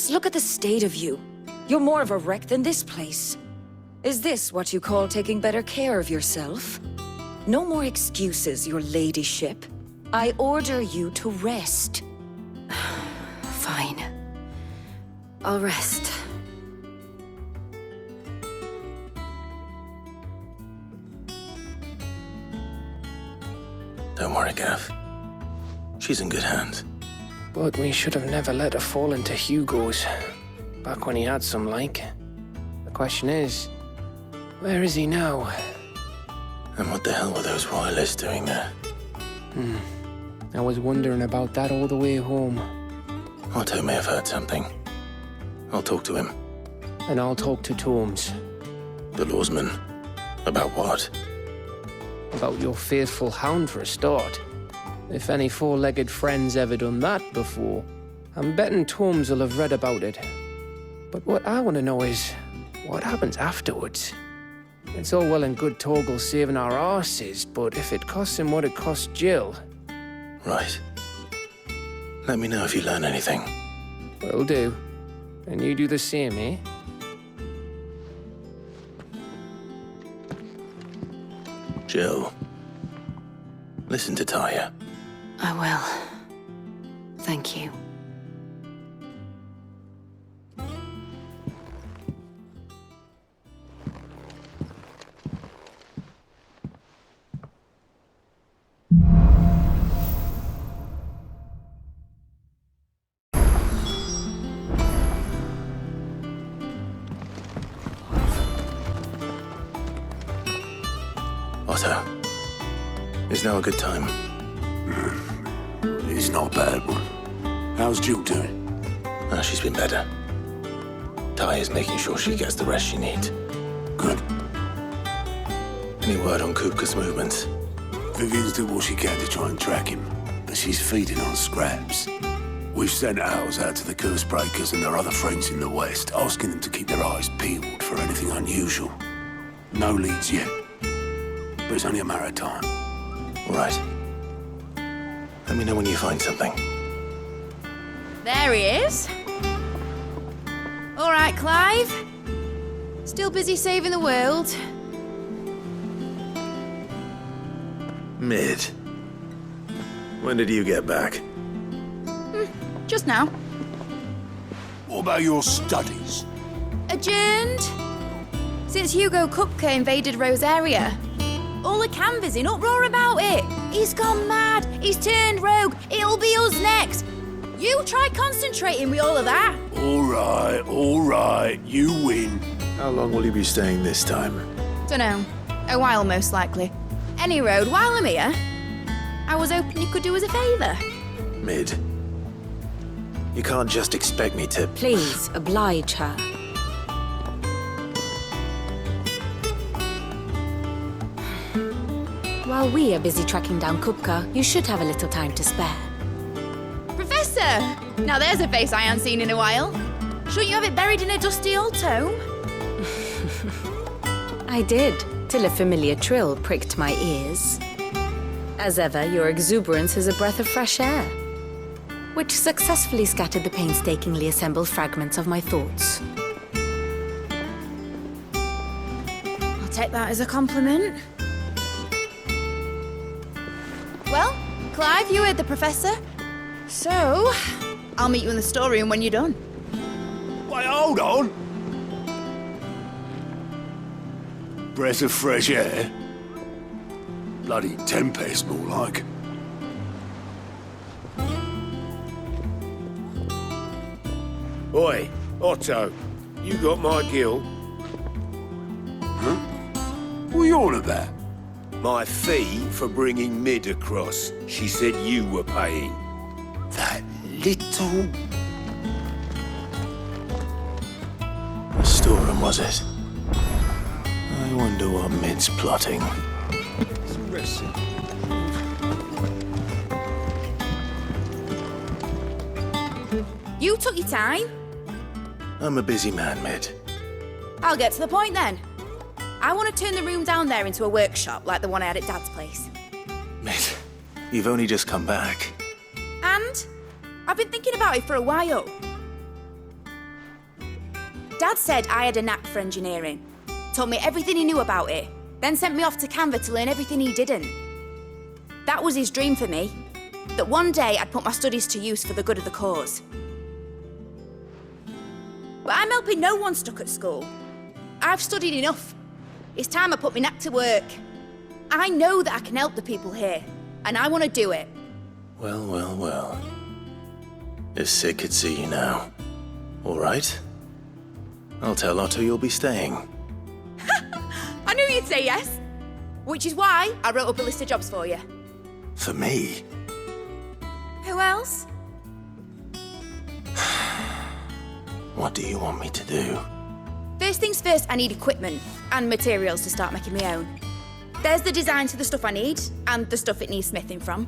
Just look at the state of you. You're more of a wreck than this place. Is this what you call taking better care of yourself? No more excuses, your ladyship. I order you to rest. Fine. I'll rest. Don't worry, Gav. She's in good hands. But we should have never let her fall into Hugo's. Back when he had some like. The question is, where is he now? And what the hell were those royalists doing there? I was wondering about that all the way home. Otto may have heard something. I'll talk to him. And I'll talk to Tomes. The lawsman. About what? About your faithful hound for a start. If any four-legged friend's ever done that before, I'm betting Tomes will have read about it. But what I want to know is, what happens afterwards? It's all well and good Torgal saving our arses, but if it costs him what it cost Jill... Right. Let me know if you learn anything. Will do. And you do the same, eh? Jill. Listen to Taya. I will. Thank you. Otto. Is now a good time? It's not a bad one. How's Jill doing? She's been better. Taya's making sure she gets the rest she needs. Good. Any word on Kupka's movements? Vivian's doing what she can to try and track him, but she's feeding on scraps. We've sent ours out to the Cursebreakers and their other friends in the West, asking them to keep their eyes peeled for anything unusual. No leads yet, but it's only a matter of time. All right. Let me know when you find something. There he is. All right, Clive. Still busy saving the world. Mid. When did you get back? Just now. What about your studies? Adjourned. Since Hugo Kupka invaded Rosaria. All the canvass in uproar about it. He's gone mad. He's turned rogue. It'll be us next. You try concentrating with all of that. All right, you win. How long will you be staying this time? Dunno. A while, most likely. Any road, while I'm here, I was hoping you could do us a favour. Mid. You can't just expect me to... Please, oblige her. While we are busy tracking down Kupka, you should have a little time to spare. Professor! Now there's a face I haven't seen in a while. Shouldn't you have it buried in a dusty old tome? I did, till a familiar trill pricked my ears. As ever, your exuberance is a breath of fresh air, which successfully scattered the painstakingly assembled fragments of my thoughts. I'll take that as a compliment. Well, Clive, you heard the Professor. So, I'll meet you in the storeroom when you're done. Wait, hold on. Breath of fresh air? Bloody tempest, more like. Oi, Otto, you got my gill? Huh? What are you on about? My fee for bringing Mid across. She said you were paying. That little... The storeroom, was it? I wonder what Mid's plotting. You took your time. I'm a busy man, Mid. I'll get to the point then. I want to turn the room down there into a workshop like the one I had at Dad's place. Mid, you've only just come back. And I've been thinking about it for a while. Dad said I had a knack for engineering. Told me everything he knew about it, then sent me off to Canva to learn everything he didn't. That was his dream for me, that one day I'd put my studies to use for the good of the cause. But I'm helping no one stuck at school. I've studied enough. It's time I put my knack to work. I know that I can help the people here, and I want to do it. Well, well, well. If Sid could see you now. All right. I'll tell Otto you'll be staying. I knew you'd say yes. Which is why I wrote up a list of jobs for you. For me? Who else? What do you want me to do? First things first, I need equipment and materials to start making my own. There's the designs for the stuff I need, and the stuff it needs smithing from.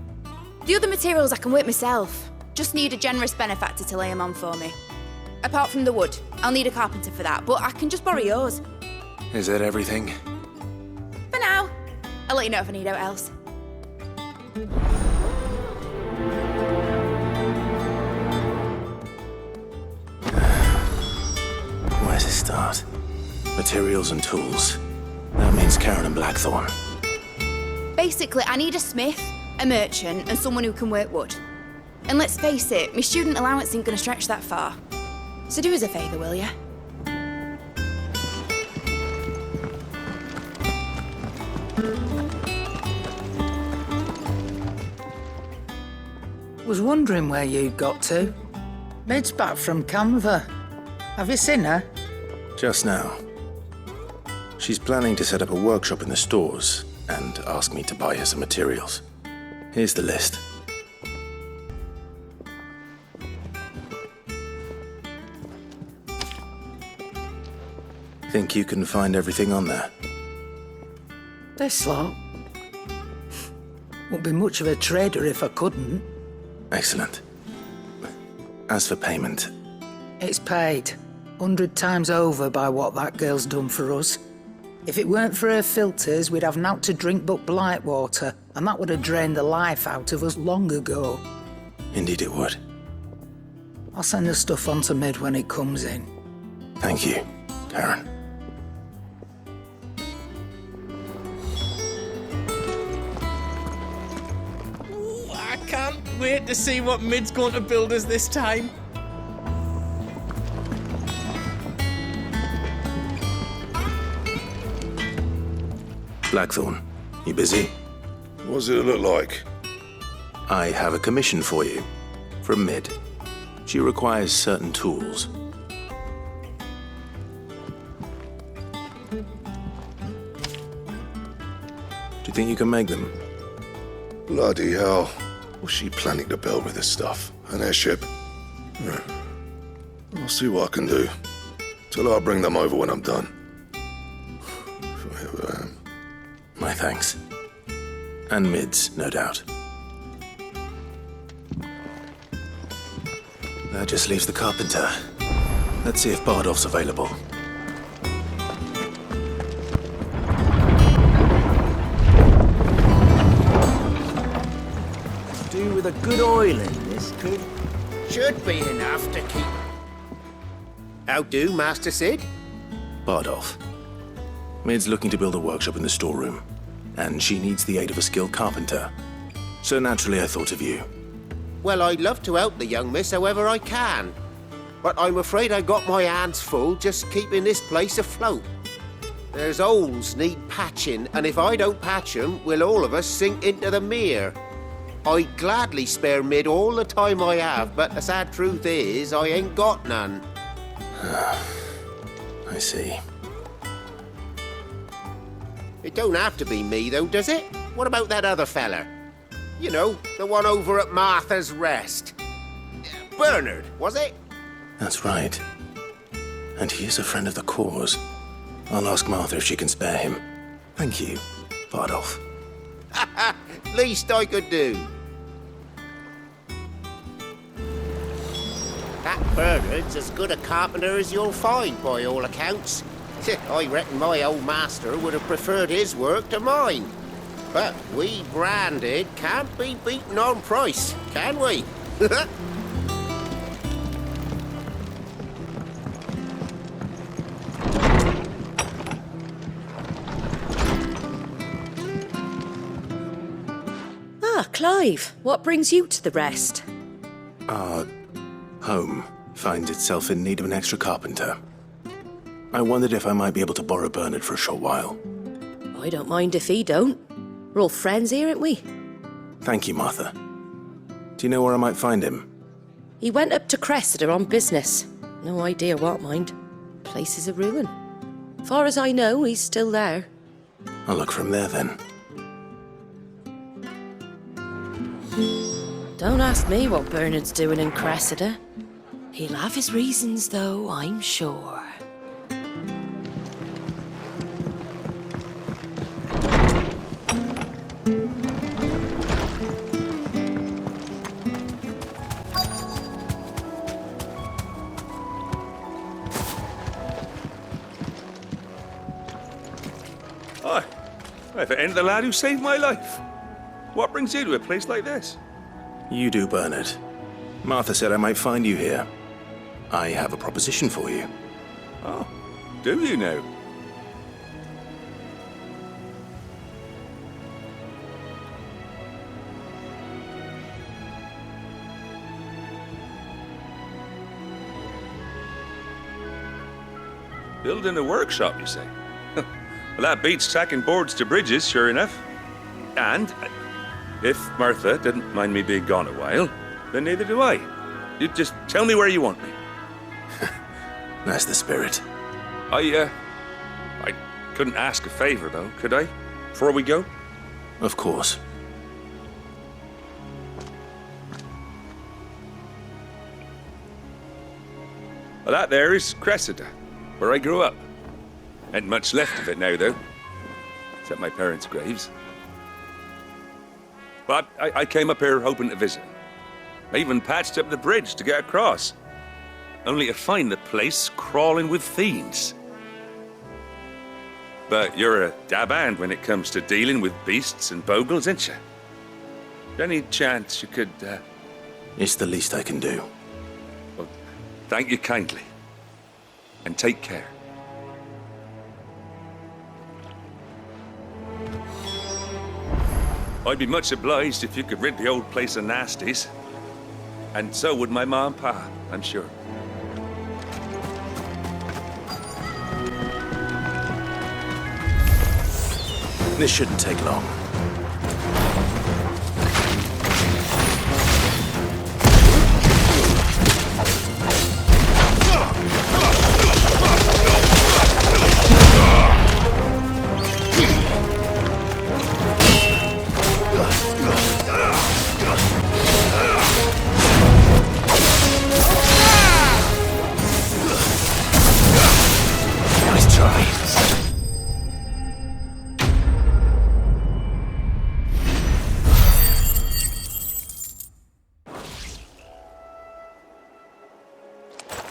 The other materials I can work myself. Just need a generous benefactor to lay them on for me. Apart from the wood, I'll need a carpenter for that, but I can just borrow yours. Is that everything? For now. I'll let you know if I need out else. Where to start? Materials and tools. That means Karen and Blackthorn. Basically, I need a smith, a merchant, and someone who can work wood. And let's face it, my student allowance isn't going to stretch that far. So do us a favour, will you? Was wondering where you'd got to. Mid's back from Canva. Have you seen her? Just now. She's planning to set up a workshop in the stores and ask me to buy her some materials. Here's the list. Think you can find everything on there? This lot. Wouldn't be much of a trader if I couldn't. Excellent. As for payment, It's paid 100 times over by what that girl's done for us. If it weren't for her filters, we'd have naught to drink but blight water, and that would have drained the life out of us long ago. indeed it would. I'll send the stuff on to Mid when it comes in. Thank you, Karen. I can't wait to see what Mid's going to build us this time. Blackthorn, you busy? What's it look like? I have a commission for you. From Mid. She requires certain tools. Do you think you can make them? Bloody hell. What's she planning to build with this stuff? An airship? I'll see what I can do. Till I'll bring them over when I'm done. If I ever am. My thanks. And Mid's, no doubt. That just leaves the carpenter. Let's see if Bardolph's available. Do with a good oil in this could. Should be enough to keep. How do, Master Sid? Bardolph. Mid's looking to build a workshop in the storeroom, and she needs the aid of a skilled carpenter. So naturally I thought of you. Well, I'd love to help the young miss however I can. But I'm afraid I got my hands full just keeping this place afloat. There's holes need patching, and if I don't patch them, will all of us sink into the mere. I'd gladly spare Mid all the time I have, but the sad truth is, I ain't got none. I see. It don't have to be me, though, does it? What about that other feller? You know, the one over at Martha's Rest. Bernard, was it? That's right. And he is a friend of the cause. I'll ask Martha if she can spare him. Thank you, Bardolph. Least I could do. That Bernard's as good a carpenter as you'll find, by all accounts. I reckon my old master would have preferred his work to mine. But we branded can't be beaten on price, can we? Clive, what brings you to the rest? Our home finds itself in need of an extra carpenter. I wondered if I might be able to borrow Bernard for a short while. I don't mind if he don't. We're all friends here, aren't we? Thank you, Martha. Do you know where I might find him? He went up to Cressida on business. No idea what, mind. Place is a ruin. Far as I know, he's still there. I'll look from there then. Don't ask me what Bernard's doing in Cressida. He'll have his reasons, though, I'm sure. Hi. If it ain't the lad who saved my life. What brings you to a place like this? You do, Bernard. Martha said I might find you here. I have a proposition for you. Oh, do you now? Building a workshop, you say? Well, that beats tacking boards to bridges, sure enough. And if Martha didn't mind me being gone a while, then neither do I. You just tell me where you want me. That's the spirit. I couldn't ask a favor, though, could I? Before we go? Of course. Well, that there is Cressida, where I grew up. Ain't much left of it now, though. Except my parents' graves. But I came up here hoping to visit. I even patched up the bridge to get across. Only to find the place crawling with fiends. But you're a dab hand when it comes to dealing with beasts and bogles, ain't you? Any chance you could, It's the least I can do. Well, thank you kindly. And take care. I'd be much obliged if you could rid the old place of nasties. And so would my ma and pa, I'm sure. This shouldn't take long. Nice try.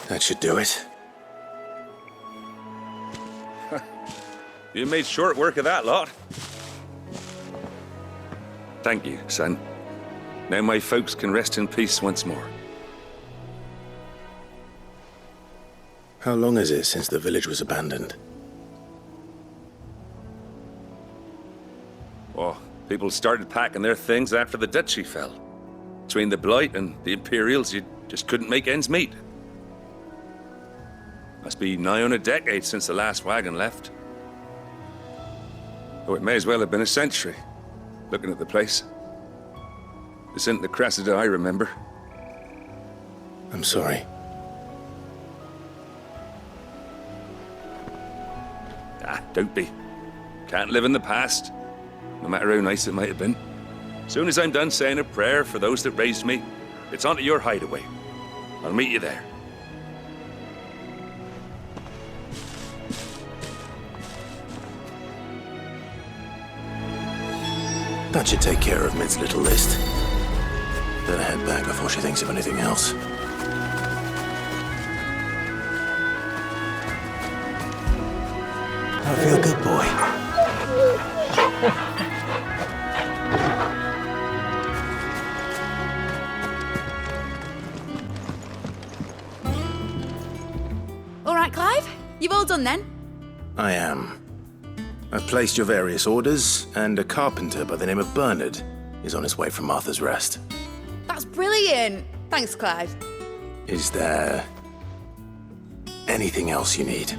That should do it. You made short work of that lot. Thank you, son. Now my folks can rest in peace once more. How long is it since the village was abandoned? Oh, people started packing their things after the duchy fell. Between the Blight and the Imperials, you just couldn't make ends meet. Must be nigh on a decade since the last wagon left. Oh, it may as well have been a century, looking at the place. This isn't the Cressida I remember. I'm sorry. Ah, don't be. Can't live in the past, no matter how nice it might have been. Soon as I'm done saying a prayer for those that raised me, it's on to your hideaway. I'll meet you there. That should take care of Mid's little list. Better head back before she thinks of anything else. I feel good, boy. All right, Clive? You've all done then? I am. I've placed your various orders and a carpenter by the name of Bernard is on his way from Martha's Rest. That's brilliant. Thanks, Clive. Is there anything else you need?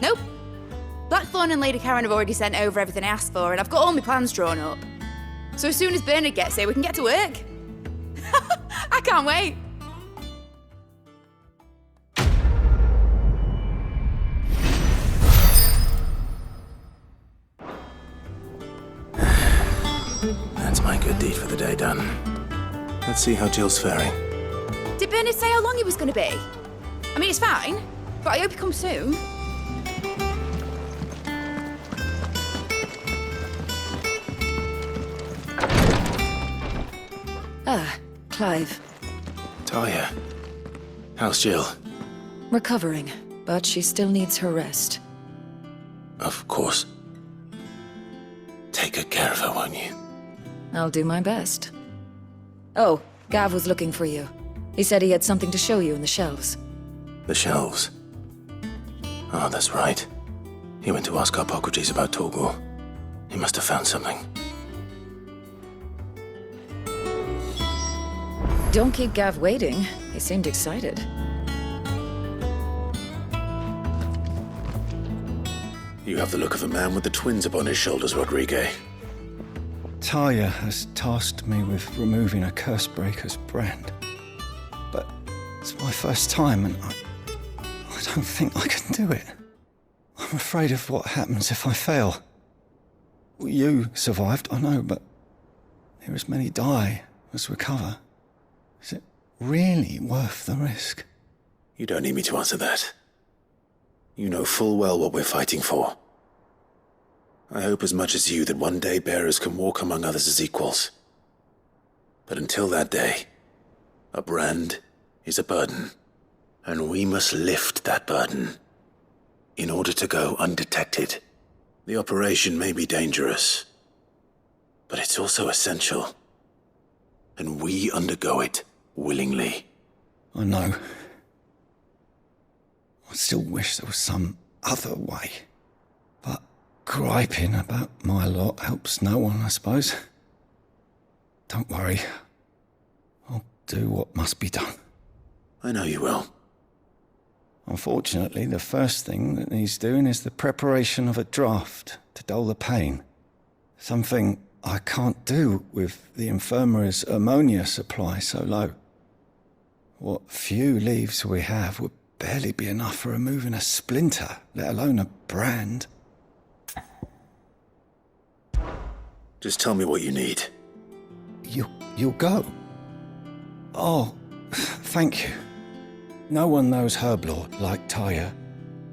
Nope. Blackthorn and Lady Karen have already sent over everything I asked for, and I've got all my plans drawn up. So as soon as Bernard gets here, we can get to work. I can't wait. That's my good deed for the day done. Let's see how Jill's faring. Did Bernard say how long he was going to be? I mean, it's fine, but I hope he comes soon. Ah, Clive. Talia, how's Jill? Recovering, but she still needs her rest. Of course. Take good care of her, won't you? I'll do my best. Oh, Gav was looking for you. He said he had something to show you in the shelves. The shelves. Oh, that's right. He went to ask Harpocrates about Torgor. He must have found something. Don't keep Gav waiting. He seemed excited. You have the look of a man with the twins upon his shoulders, Rodrigue. Talia has tasked me with removing a Cursebreaker's brand. But it's my first time and I don't think I can do it. I'm afraid of what happens if I fail. You survived, I know, but there are as many die as recover. Is it really worth the risk? You don't need me to answer that. You know full well what we're fighting for. I hope as much as you that one day bearers can walk among others as equals. But until that day, a brand is a burden, and we must lift that burden in order to go undetected. The operation may be dangerous, but it's also essential, and we undergo it willingly. I know. I still wish there was some other way. But griping about my lot helps no one, I suppose. Don't worry. I'll do what must be done. I know you will. Unfortunately, the first thing that needs doing is the preparation of a draft to dull the pain. Something I can't do with the infirmary's ammonia supply so low. What few leaves we have would barely be enough for removing a splinter, let alone a brand. Just tell me what you need. You'll go? Oh, thank you. No one knows Herblord like Talia,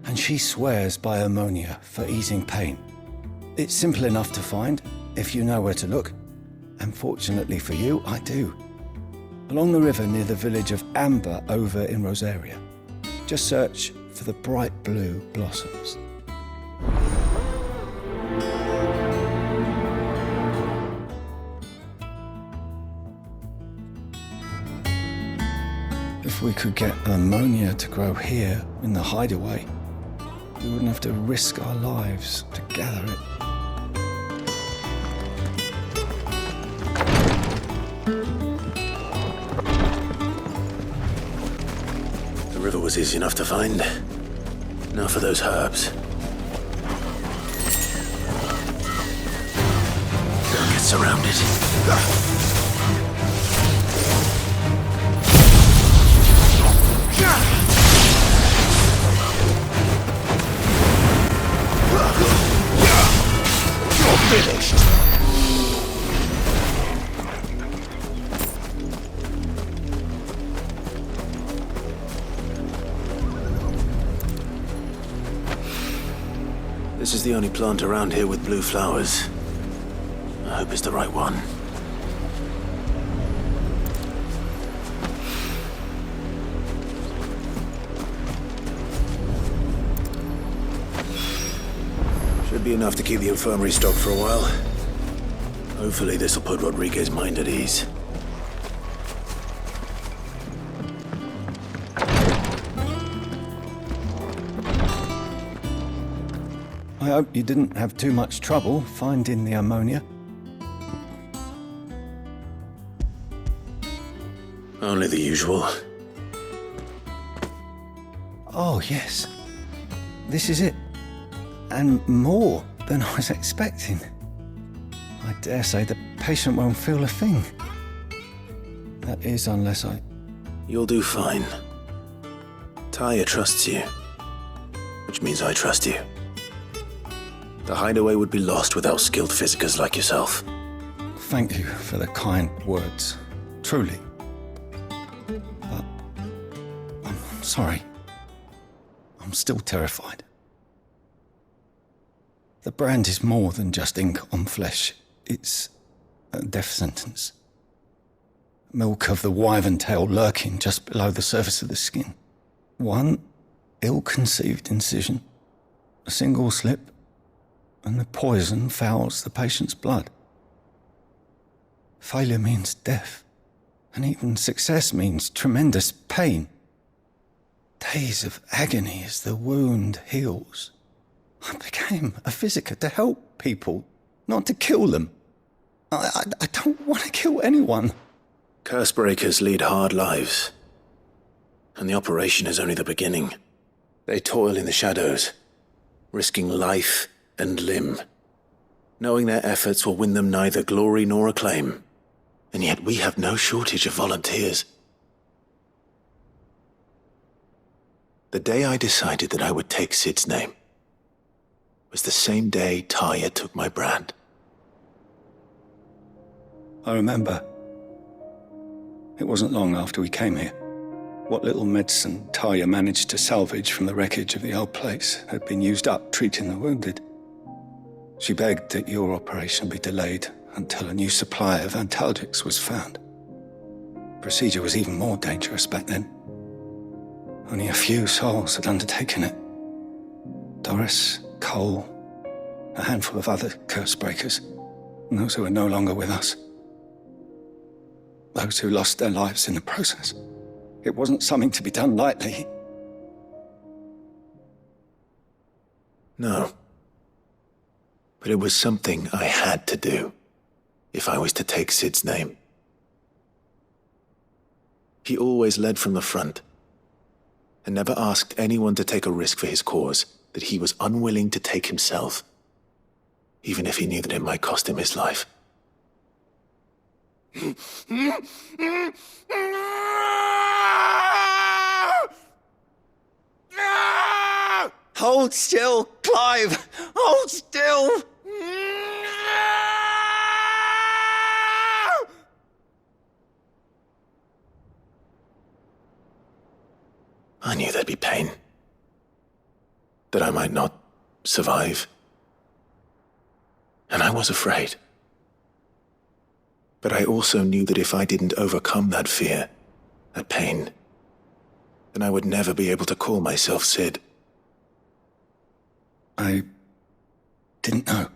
and she swears by ammonia for easing pain. It's simple enough to find, if you know where to look. And fortunately for you, I do. Along the river near the village of Amber over in Rosaria. Just search for the bright blue blossoms. If we could get ammonia to grow here in the hideaway, we wouldn't have to risk our lives to gather it. The river was easy enough to find. Now for those herbs. Don't get surrounded. You're finished. This is the only plant around here with blue flowers. I hope it's the right one. Should be enough to keep the infirmary stocked for a while. Hopefully this will put Rodriguez's mind at ease. I hope you didn't have too much trouble finding the ammonia. Only the usual. Oh, yes. This is it. And more than I was expecting. I dare say the patient won't feel a thing. That is, unless I... You'll do fine. Taya trusts you, which means I trust you. The hideaway would be lost without skilled physicers like yourself. Thank you for the kind words. Truly. But I'm sorry. I'm still terrified. The brand is more than just ink on flesh. It's a death sentence. Milk of the wyvern tail lurking just below the surface of the skin. One ill-conceived incision, a single slip, and the poison fouls the patient's blood. Failure means death, and even success means tremendous pain. Days of agony as the wound heals. I became a physiker to help people, not to kill them. I don't want to kill anyone. Cursebreakers lead hard lives, and the operation is only the beginning. They toil in the shadows, risking life and limb, knowing their efforts will win them neither glory nor acclaim. And yet we have no shortage of volunteers. The day I decided that I would take Sid's name was the same day Taya took my brand. I remember. It wasn't long after we came here. What little medicine Taya managed to salvage from the wreckage of the old place had been used up treating the wounded. She begged that your operation be delayed until a new supply of antalgics was found. Procedure was even more dangerous back then. Only a few souls had undertaken it. Doris, Cole, a handful of other Cursebreakers, and those who are no longer with us. Those who lost their lives in the process. It wasn't something to be done lightly. No. But it was something I had to do, if I was to take Sid's name. He always led from the front, and never asked anyone to take a risk for his cause that he was unwilling to take himself, even if he knew that it might cost him his life. Hold still, Clive! Hold still! I knew there'd be pain. That I might not survive. And I was afraid. But I also knew that if I didn't overcome that fear, that pain, then I would never be able to call myself Sid. I didn't know.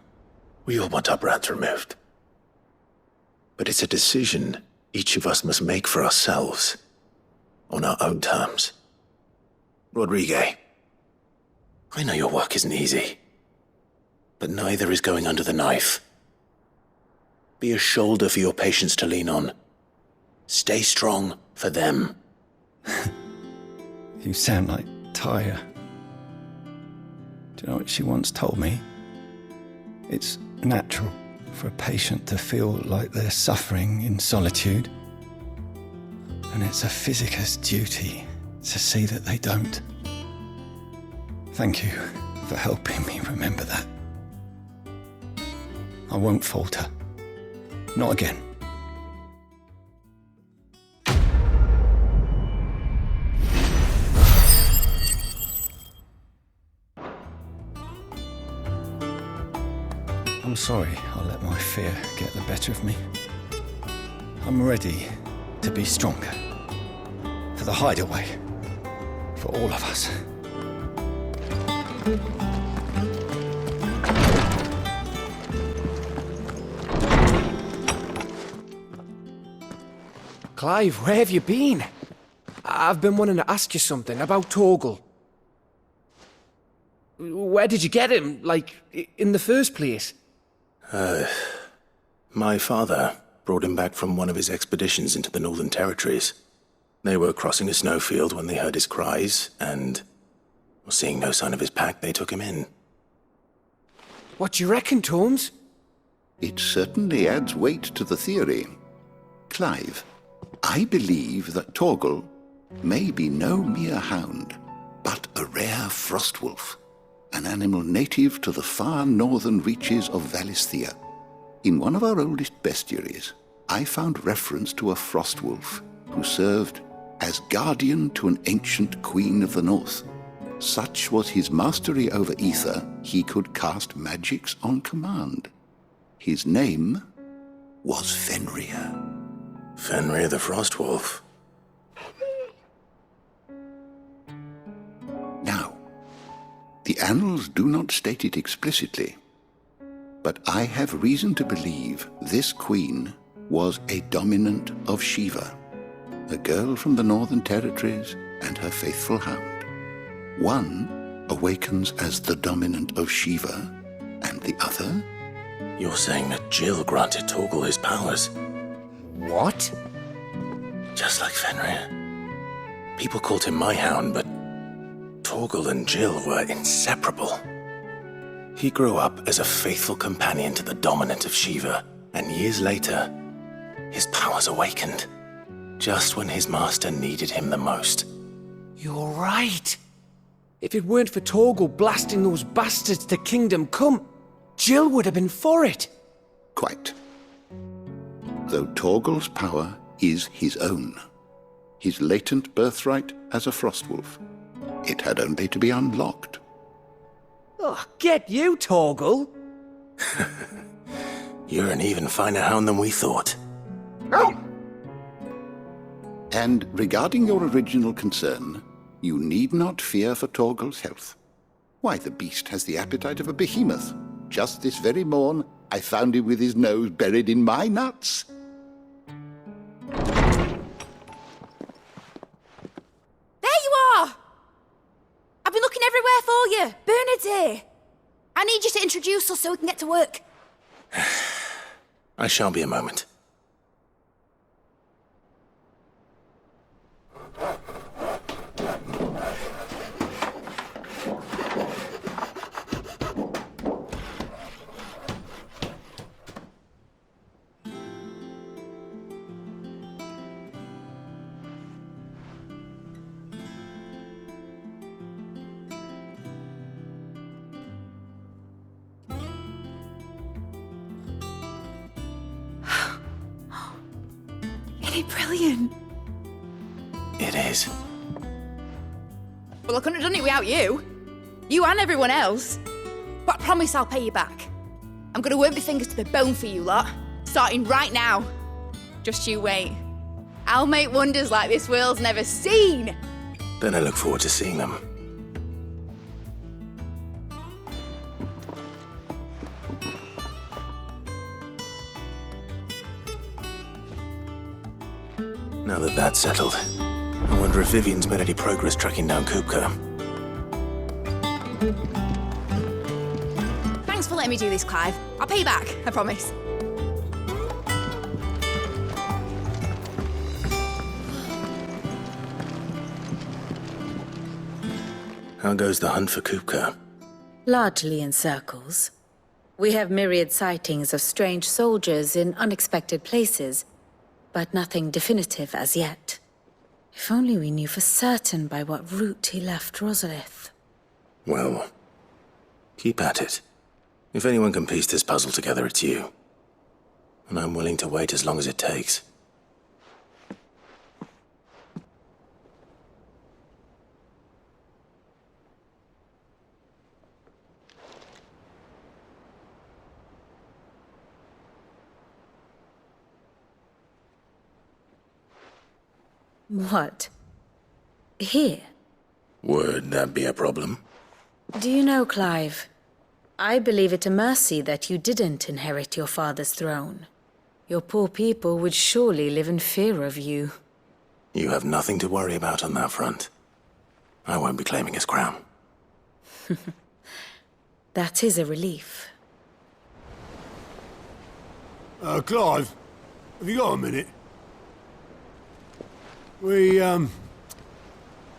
We all want our brands removed. But it's a decision each of us must make for ourselves, on our own terms. Rodrigue, I know your work isn't easy, but neither is going under the knife. Be a shoulder for your patients to lean on. Stay strong for them. You sound like Taya. Do you know what she once told me? It's natural for a patient to feel like they're suffering in solitude. And it's a physiker's duty to see that they don't. Thank you for helping me remember that. I won't falter. Not again. I'm sorry I let my fear get the better of me. I'm ready to be stronger. For the hideaway. For all of us. Clive, where have you been? I've been wanting to ask you something about Torgal. Where did you get him, like, in the first place? My father brought him back from one of his expeditions into the Northern Territories. They were crossing a snowfield when they heard his cries, and, seeing no sign of his pack, they took him in. What do you reckon, Torms? It certainly adds weight to the theory. Clive, I believe that Torgal may be no mere hound, but a rare frostwolf, an animal native to the far northern reaches of Valisthea. In one of our oldest bestiaries, I found reference to a frostwolf who served as guardian to an ancient queen of the north. Such was his mastery over ether, he could cast magics on command. His name was Fenrir. Fenrir the Frostwolf. Now, the annals do not state it explicitly, but I have reason to believe this queen was a dominant of Shiva, a girl from the Northern Territories and her faithful hound. One awakens as the dominant of Shiva, and the other? You're saying that Jill granted Torgal his powers? What? Just like Fenrir. People called him my hound, but Torgal and Jill were inseparable. He grew up as a faithful companion to the dominant of Shiva, and years later, his powers awakened, just when his master needed him the most. You're right. If it weren't for Torgal blasting those bastards to Kingdom Come, Jill would have been for it. Quite. Though Torgal's power is his own, his latent birthright as a frostwolf, it had only to be unlocked. Oh, get you, Torgal! You're an even finer hound than we thought. And regarding your original concern, you need not fear for Torgal's health. Why, the beast has the appetite of a behemoth. Just this very morn, I found him with his nose buried in my nuts. There you are! I've been looking everywhere for you. Bernard's here. I need you to introduce us so we can get to work. I shan't be a moment. Brilliant. It is. Well, I couldn't have done it without you. You and everyone else. But I promise I'll pay you back. I'm gonna work my fingers to the bone for you lot, starting right now. Just you wait. I'll make wonders like this world's never seen. Then I look forward to seeing them. Now that that's settled, I wonder if Vivian's made any progress tracking down Kupka. Thanks for letting me do this, Clive. I'll pay you back, I promise. How goes the hunt for Kupka? Largely in circles. We have myriad sightings of strange soldiers in unexpected places, but nothing definitive as yet. If only we knew for certain by what route he left Rosalith. Well, keep at it. If anyone can piece this puzzle together, it's you. And I'm willing to wait as long as it takes. What? Here? Would that be a problem? Do you know, Clive, I believe it a mercy that you didn't inherit your father's throne. Your poor people would surely live in fear of you. You have nothing to worry about on that front. I won't be claiming his crown. That is a relief. Clive, have you got a minute? We, have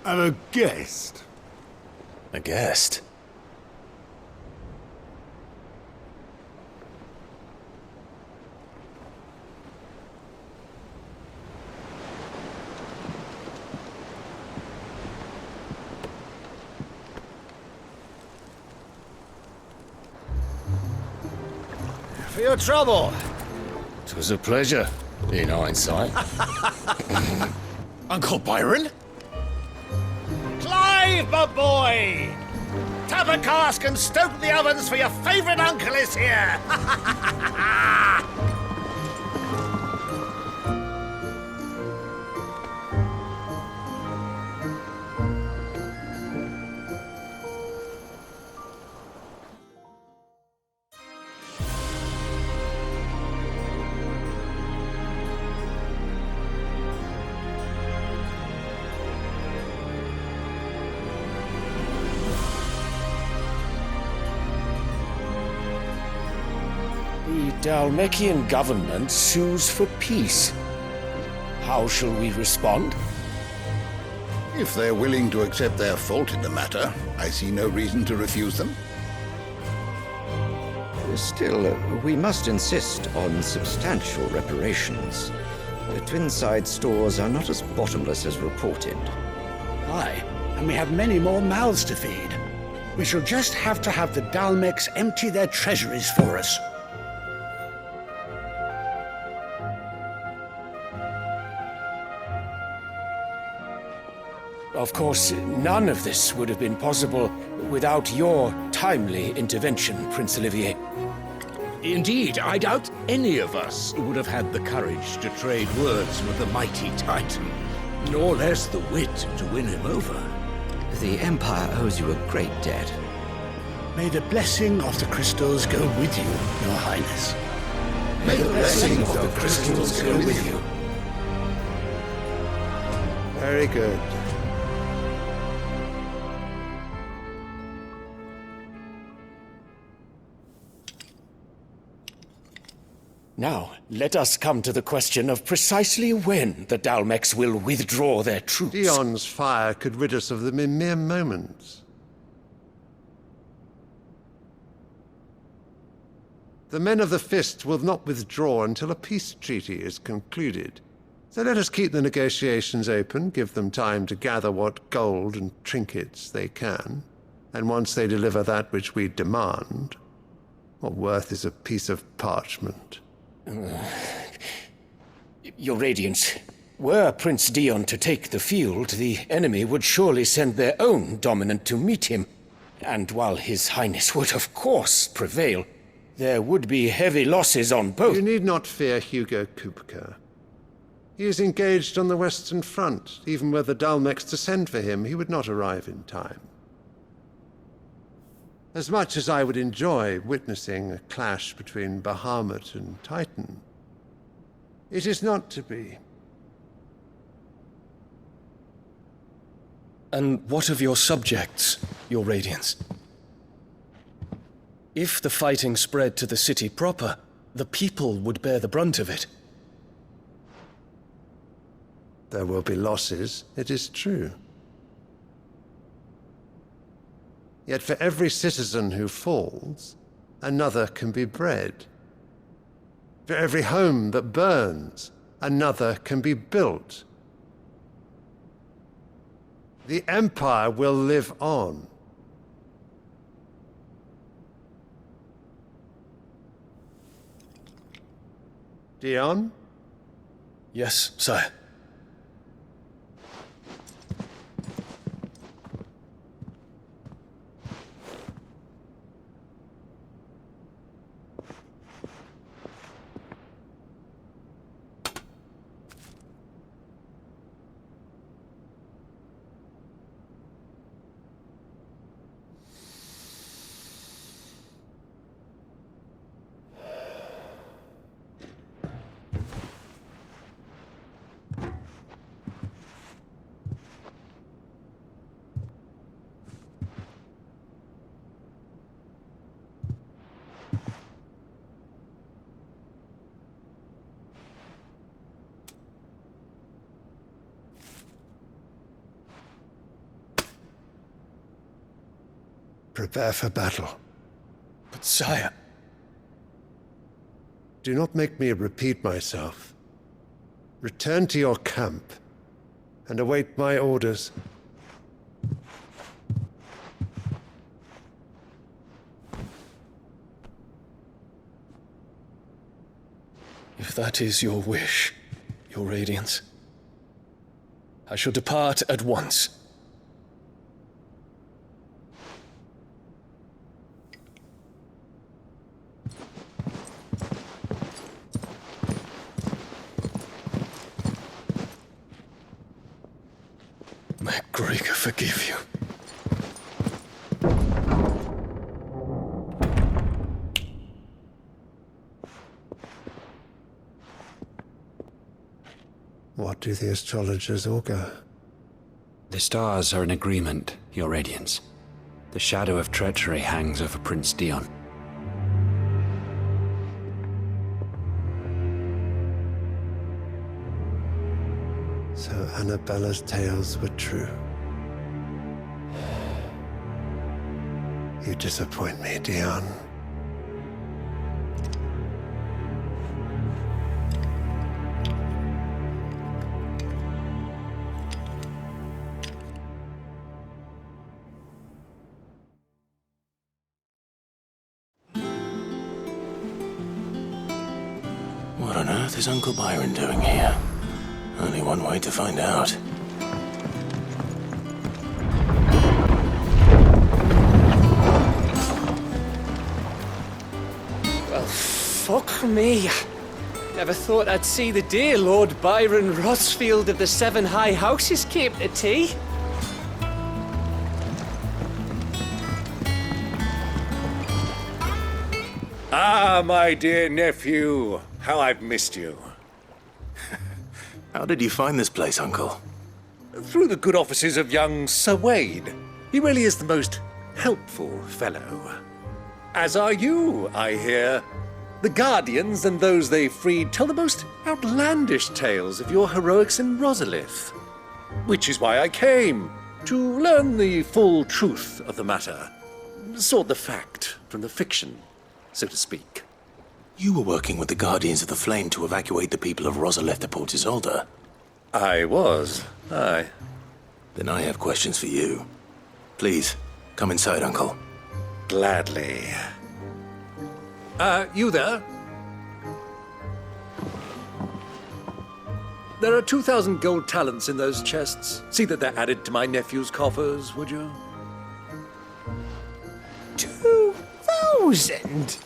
a guest. A guest? For your trouble. 'Twas a pleasure, in hindsight. Uncle Byron? Clive, my boy! Tap a cask and stoke the ovens, for your favourite uncle is here! The Dalmekian government sues for peace. How shall we respond? If they're willing to accept their fault in the matter, I see no reason to refuse them. Still, we must insist on substantial reparations. The Twinside stores are not as bottomless as reported. Aye, and we have many more mouths to feed. We shall just have to have the Dalmeks empty their treasuries for us. Of course, none of this would have been possible without your timely intervention, Prince Olivier. Indeed, I doubt any of us would have had the courage to trade words with the mighty Titan, nor less the wit to win him over. The Empire owes you a great debt. May the blessing of the crystals go with you, Your Highness. May the blessing of the crystals go with you. Very good. Now, let us come to the question of precisely when the Dalmeks will withdraw their troops. Dion's fire could rid us of them in mere moments. The men of the Fist will not withdraw until a peace treaty is concluded. So let us keep the negotiations open, give them time to gather what gold and trinkets they can, and once they deliver that which we demand, what worth is a piece of parchment? Your Radiance, were Prince Dion to take the field, the enemy would surely send their own dominant to meet him. And while His Highness would of course prevail, there would be heavy losses on both. You need not fear Hugo Kupka. He is engaged on the Western Front. Even were the Dalmeks to send for him, he would not arrive in time. As much as I would enjoy witnessing a clash between Bahamut and Titan, it is not to be. And what of your subjects, Your Radiance? If the fighting spread to the city proper, the people would bear the brunt of it. There will be losses, it is true. Yet for every citizen who falls, another can be bred. For every home that burns, another can be built. The Empire will live on. Dion? Yes, sire. Prepare for battle. But sire... Do not make me repeat myself. Return to your camp and await my orders. If that is your wish, Your Radiance, I shall depart at once. May Gregor forgive you. What do the astrologers augur? The stars are in agreement, Your Radiance. The shadow of treachery hangs over Prince Dion. So Annabella's tales were true. You disappoint me, Dion. What on earth is Uncle Byron doing here? Only one way to find out. Well, fuck me. Never thought I'd see the dear Lord Byron Rossfield of the Seven High Houses came to tea. Ah, my dear nephew. How I've missed you. How did you find this place, Uncle? Through the good offices of young Sir Wade. He really is the most helpful fellow. As are you, I hear. The Guardians and those they freed tell the most outlandish tales of your heroics in Rosalith. Which is why I came, to learn the full truth of the matter. Sort the fact from the fiction, so to speak. You were working with the Guardians of the Flame to evacuate the people of Rosalith to Port Isolde. I was, aye. Then I have questions for you. Please, come inside, Uncle. Gladly. You there? There are 2,000 gold talents in those chests. See that they're added to my nephew's coffers, would you? 2,000?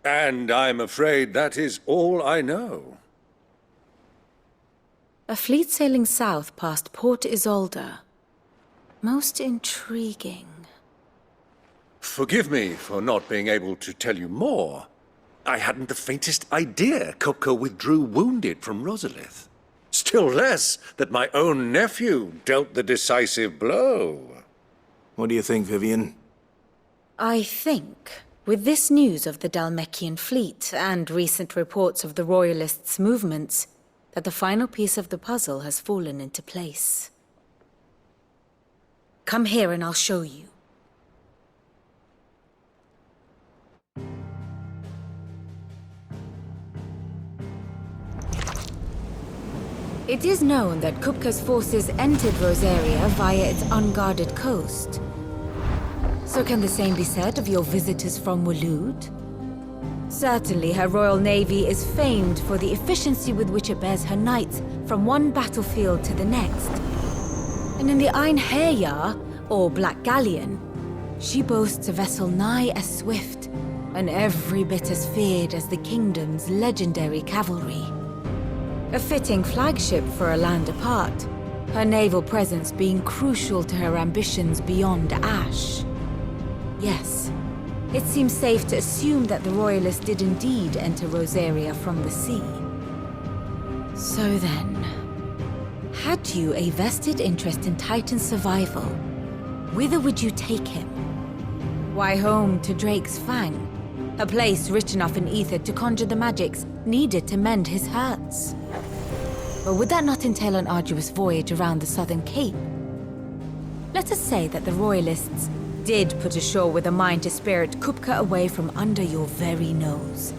And I'm afraid that is all I know. A fleet sailing south past Port Isolde. Most intriguing. Forgive me for not being able to tell you more. I hadn't the faintest idea Kupka withdrew wounded from Rosalith. Still less that my own nephew dealt the decisive blow. What do you think, Vivian? I think, with this news of the Dhalmekian fleet and recent reports of the Royalists' movements, that the final piece of the puzzle has fallen into place. Come here and I'll show you. It is known that Kupka's forces entered Rosaria via its unguarded coast. So can the same be said of your visitors from Waloed? Certainly her Royal Navy is famed for the efficiency with which it bears her knights from one battlefield to the next. And in the Einherjar, or Black Galleon, she boasts a vessel nigh as swift and every bit as feared as the kingdom's legendary cavalry. A fitting flagship for a land apart, her naval presence being crucial to her ambitions beyond Ash. Yes, it seems safe to assume that the Royalists did indeed enter Rosaria from the sea. So then, had you a vested interest in Titan's survival, whither would you take him? Why, home to Drake's Fang, a place rich enough in ether to conjure the magics needed to mend his hurts. But would that not entail an arduous voyage around the southern cape? Let us say that the Royalists did put ashore with a mind to spirit Kupka away from under your very nose.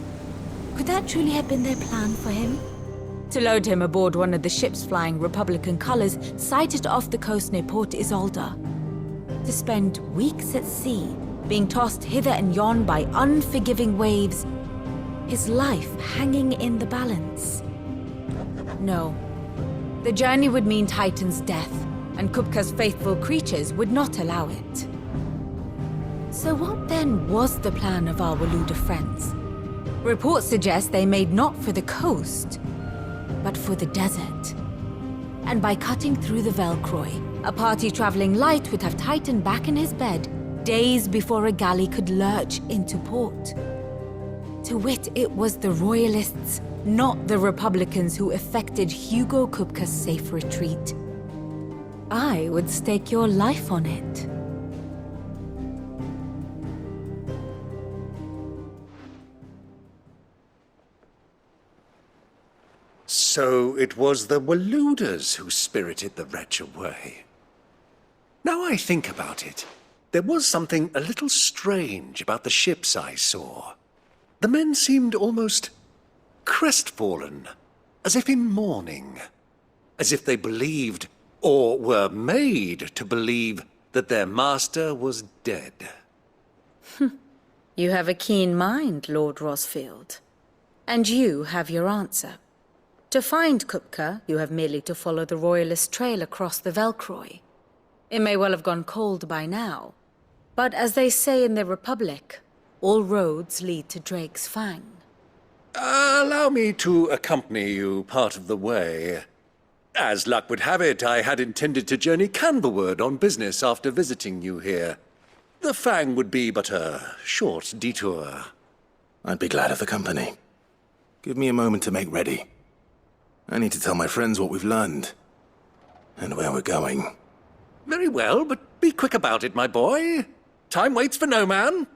Could that truly have been their plan for him? To load him aboard one of the ships flying Republican colors sighted off the coast near Port Isolde. To spend weeks at sea, being tossed hither and yon by unforgiving waves, his life hanging in the balance. No. The journey would mean Titan's death, and Kupka's faithful creatures would not allow it. So what then was the plan of our Waluda friends? Reports suggest they made not for the coast, but for the desert. And by cutting through the Velcroy, a party traveling light would have Titan back in his bed days before a galley could lurch into port. To wit, it was the Royalists, not the Republicans, who effected Hugo Kupka's safe retreat. I would stake your life on it. So it was the Waludas who spirited the wretch away. Now I think about it, there was something a little strange about the ships I saw. The men seemed almost crestfallen, as if in mourning, as if they believed, or were made to believe, that their master was dead. You have a keen mind, Lord Rosfield. And you have your answer. To find Kupka, you have merely to follow the Royalist trail across the Velcroy. It may well have gone cold by now, but as they say in the Republic, all roads lead to Drake's Fang. Allow me to accompany you part of the way. As luck would have it, I had intended to journey Canberward on business after visiting you here. The Fang would be but a short detour. I'd be glad of the company. Give me a moment to make ready. I need to tell my friends what we've learned, and where we're going. Very well, but be quick about it, my boy. Time waits for no man.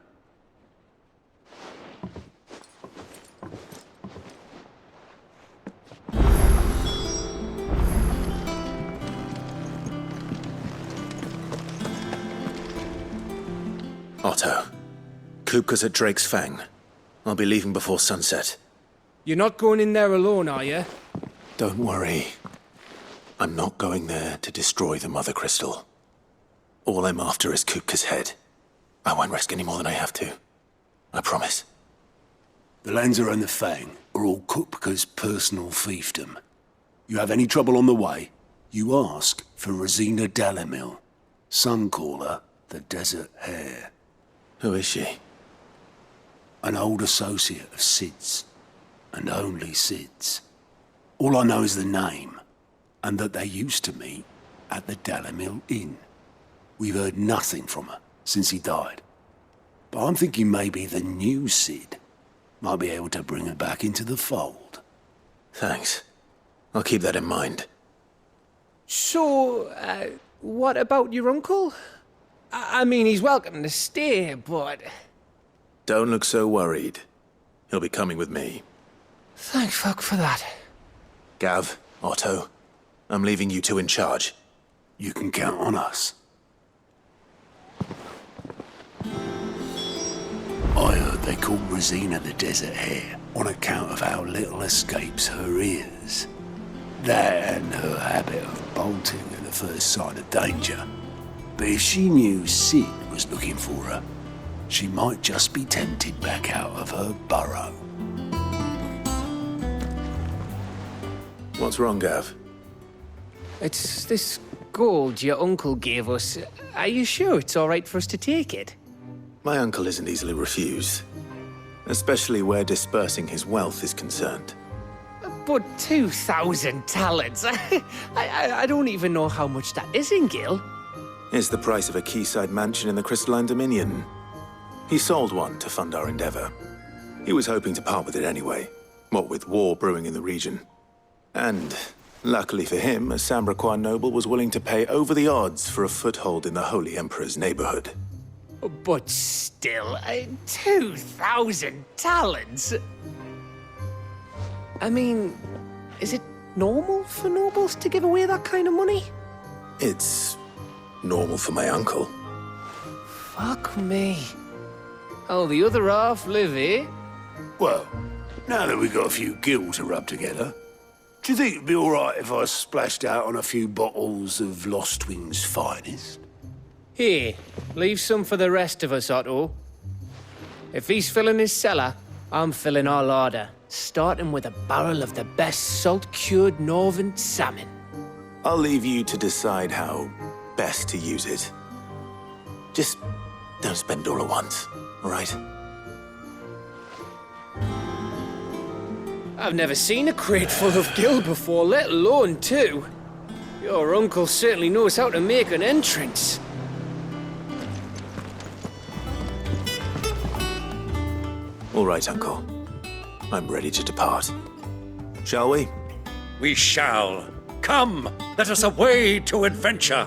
Otto, Kupka's at Drake's Fang. I'll be leaving before sunset. You're not going in there alone, are you? Don't worry. I'm not going there to destroy the Mother Crystal. All I'm after is Kupka's head. I won't risk any more than I have to. I promise. The Lanza and the Fang are all Kupka's personal fiefdom. You have any trouble on the way, you ask for Rosina Dalamil. Some call her the Desert Hare. Who is she? An old associate of Sid's, and only Sid's. All I know is the name, and that they used to meet at the Dalamil Inn. We've heard nothing from her since he died. But I'm thinking maybe the new Sid might be able to bring her back into the fold. Thanks. I'll keep that in mind. So, what about your uncle? I mean, he's welcome to stay, but... Don't look so worried. He'll be coming with me. Thank fuck for that. Gav, Otto, I'm leaving you two in charge. You can count on us. I heard they call Rosina the Desert Hare on account of how little escapes her ears. That and her habit of bolting at the first sign of danger. But if she knew Sid was looking for her, she might just be tempted back out of her burrow. What's wrong, Gav? It's this gold your uncle gave us. Are you sure it's all right for us to take it? My uncle isn't easily refused, especially where dispersing his wealth is concerned. But 2,000 talents? I don't even know how much that is in Gil. It's the price of a quayside mansion in the Crystalline Dominion. He sold one to fund our endeavor. He was hoping to part with it anyway, what with war brewing in the region. And, luckily for him, a Sambraquan noble was willing to pay over the odds for a foothold in the Holy Emperor's neighborhood. But still, 2,000 talents? I mean, is it normal for nobles to give away that kind of money? It's normal for my uncle. Fuck me. Oh, the other half live here? Well, now that we've got a few gills to rub together, do you think it'd be all right if I splashed out on a few bottles of Lost Wing's finest? Here, leave some for the rest of us, Otto. If he's filling his cellar, I'm filling our larder, starting with a barrel of the best salt-cured northern salmon. I'll leave you to decide how best to use it. Just don't spend all at once, all right? I've never seen a crate full of gill before, let alone two. Your uncle certainly knows how to make an entrance. All right, Uncle. I'm ready to depart. Shall we? We shall. Come, let us away to adventure.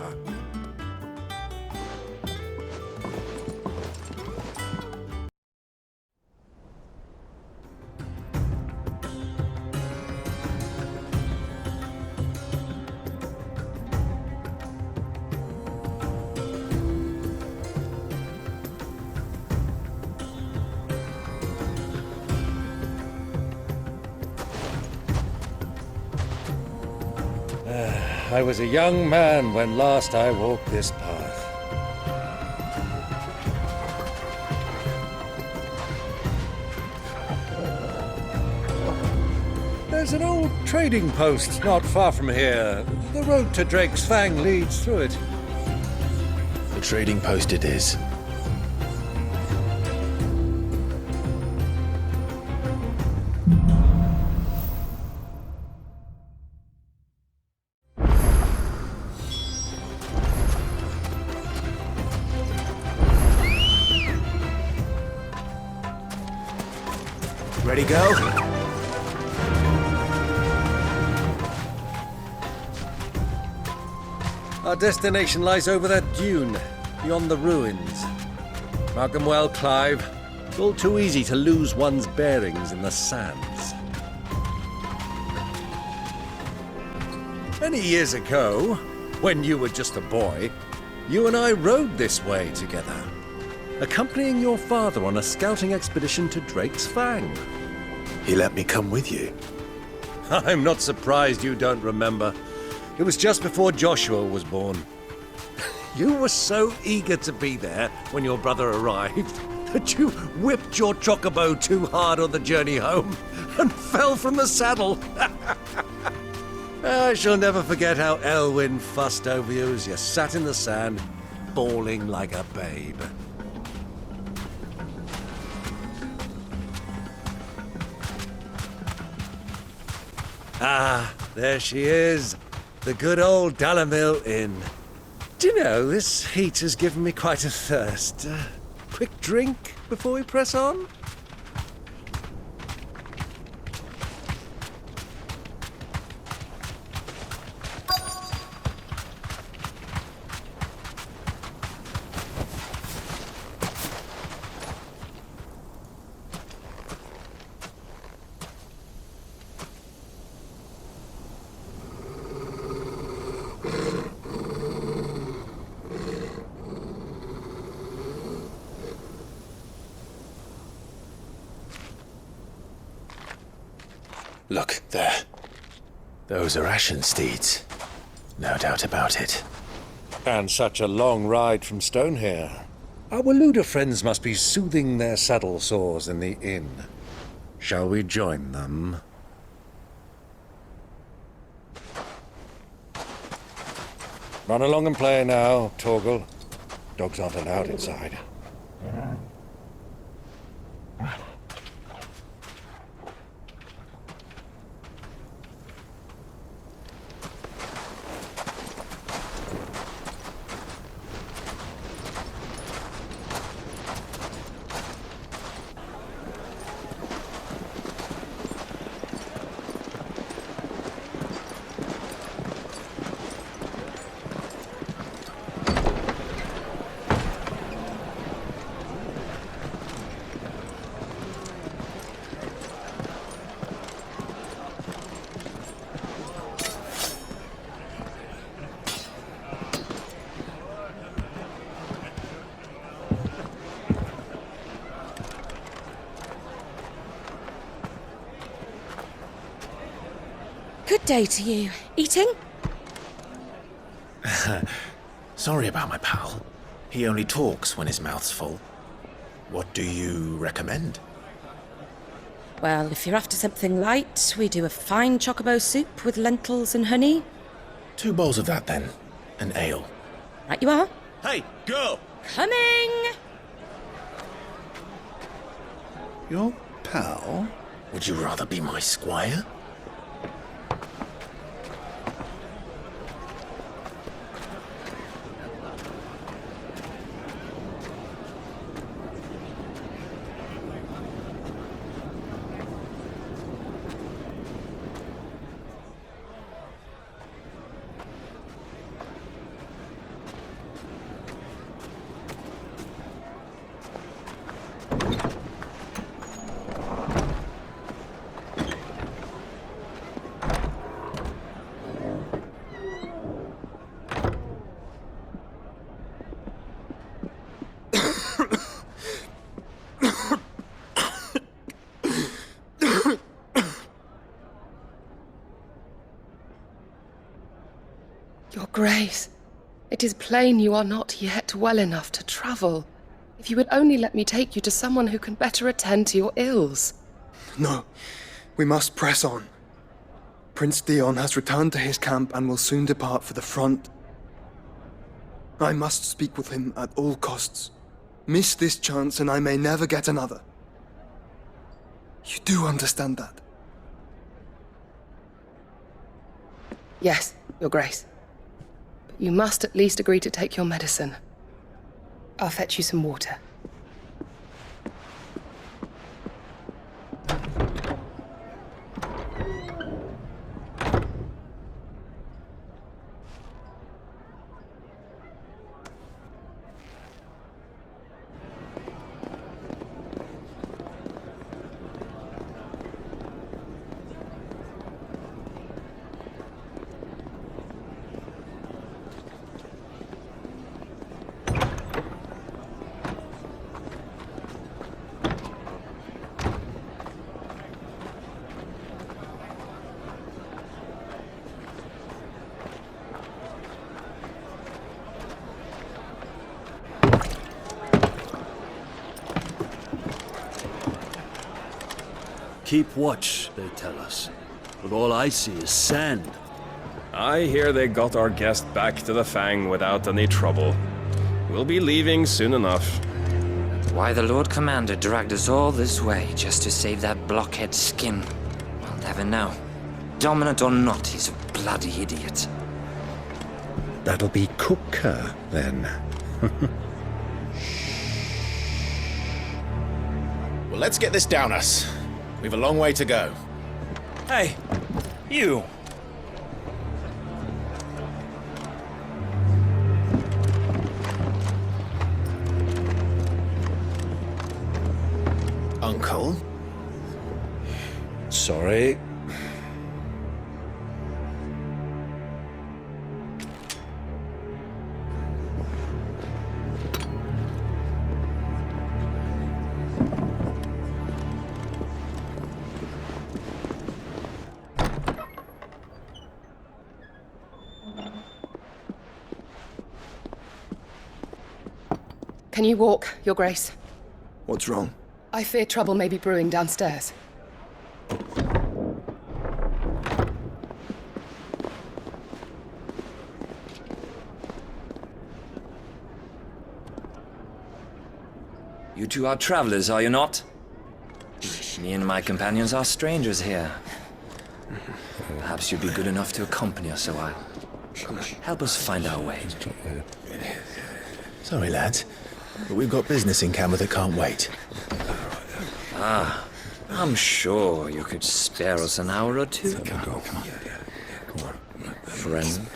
I was a young man when last I walked this path. There's an old trading post not far from here. The road to Drake's Fang leads through it. The trading post it is. Ready, go? Our destination lies over that dune, beyond the ruins. Mark them well, Clive. It's all too easy to lose one's bearings in the sands. Many years ago, when you were just a boy, you and I rode this way together, accompanying your father on a scouting expedition to Drake's Fang. He let me come with you. I'm not surprised you don't remember. It was just before Joshua was born. You were so eager to be there when your brother arrived that you whipped your chocobo too hard on the journey home and fell from the saddle. I shall never forget how Elwyn fussed over you as you sat in the sand, bawling like a babe. Ah, there she is. The good old Dalamil Inn. Do you know, this heat has given me quite a thirst. Quick drink before we press on? Look, there. Those are Ashen steeds. No doubt about it. And such a long ride from Stonehair. Our Waluda friends must be soothing their saddle sores in the inn. Shall we join them? Run along and play now, Torgal. Dogs aren't allowed inside. day to you. Eating? Sorry about my pal. He only talks when his mouth's full. What do you recommend? Well, if you're after something light, we do a fine chocobo soup with lentils and honey. 2 bowls of that, then. An ale. Right you are. Hey, girl! Coming! Your pal? Would you rather be my squire? Your Grace, it is plain you are not yet well enough to travel. If you would only let me take you to someone who can better attend to your ills. No, we must press on. Prince Dion has returned to his camp and will soon depart for the front. I must speak with him at all costs. Miss this chance and I may never get another. You do understand that? Yes, Your Grace. But you must at least agree to take your medicine. I'll fetch you some water. Keep watch, they tell us. But all I see is sand. I hear they got our guest back to the Fang without any trouble. We'll be leaving soon enough. Why the Lord Commander dragged us all this way just to save that blockhead skin, we'll never know. Dominant or not, he's a bloody idiot. That'll be Cooker, then. Well, let's get this down us. We've a long way to go. Hey, you! Uncle? Sorry. Can you walk, Your Grace? What's wrong? I fear trouble may be brewing downstairs. You two are travelers, are you not? Me and my companions are strangers here. Perhaps you'd be good enough to accompany us a while. Help us find our way. Sorry, lads, but we've got business in camera that can't wait. Ah, I'm sure you could spare us an hour or two. Come on. Friend.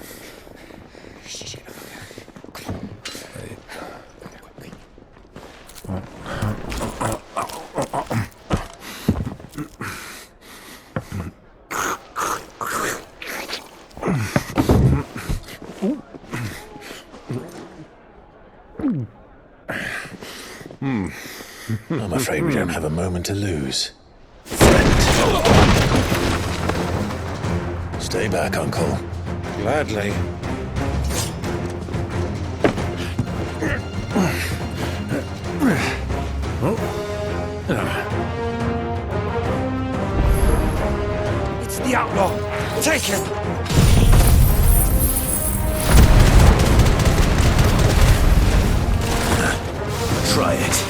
I'm afraid we don't have a moment to lose. Stay back, Uncle. Gladly. It's the outlaw! Take him! Try it.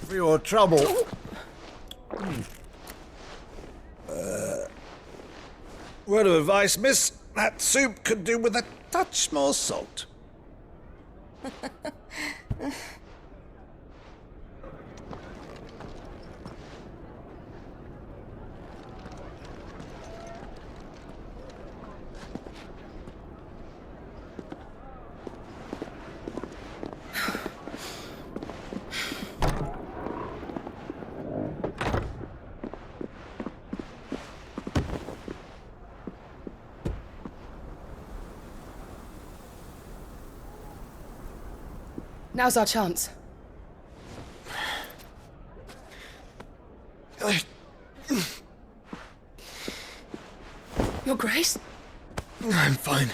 For your trouble. Word of advice, miss. That soup could do with a touch more salt. Now's our chance. Your Grace? I'm fine.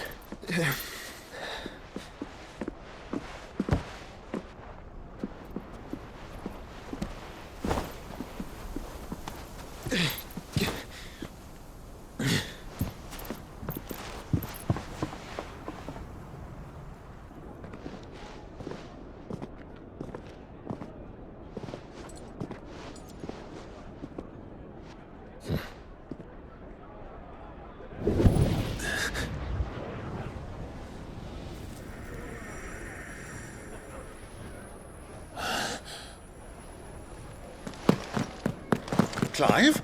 Clive?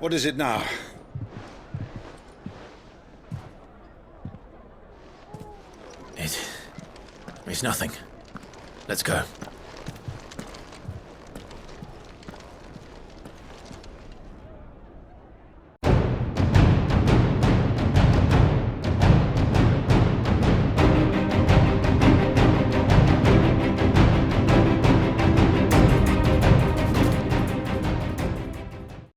What is it now? It's nothing. Let's go.